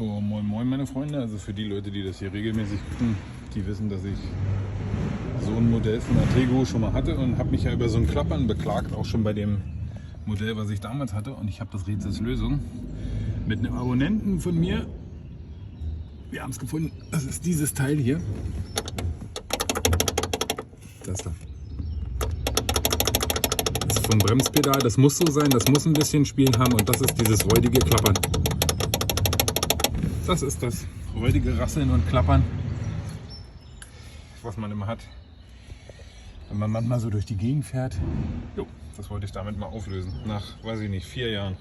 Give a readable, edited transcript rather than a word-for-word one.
So, moin moin meine Freunde, also für die Leute, die das hier regelmäßig gucken, die wissen, dass ich so ein Modell von Atego schon mal hatte und habe mich ja über so ein Klappern beklagt, auch schon bei dem Modell, was ich damals hatte, und ich habe das Rätsels Lösung mit einem Abonnenten von mir. Wir haben es gefunden, das ist dieses Teil hier. Das da. Das ist vom Bremspedal, das muss so sein, das muss ein bisschen Spielen haben und das ist dieses räudige Klappern. Das ist das räudige Rasseln und Klappern, was man immer hat, wenn man manchmal so durch die Gegend fährt. Jo, das wollte ich damit mal auflösen, nach, weiß ich nicht, 4 Jahren.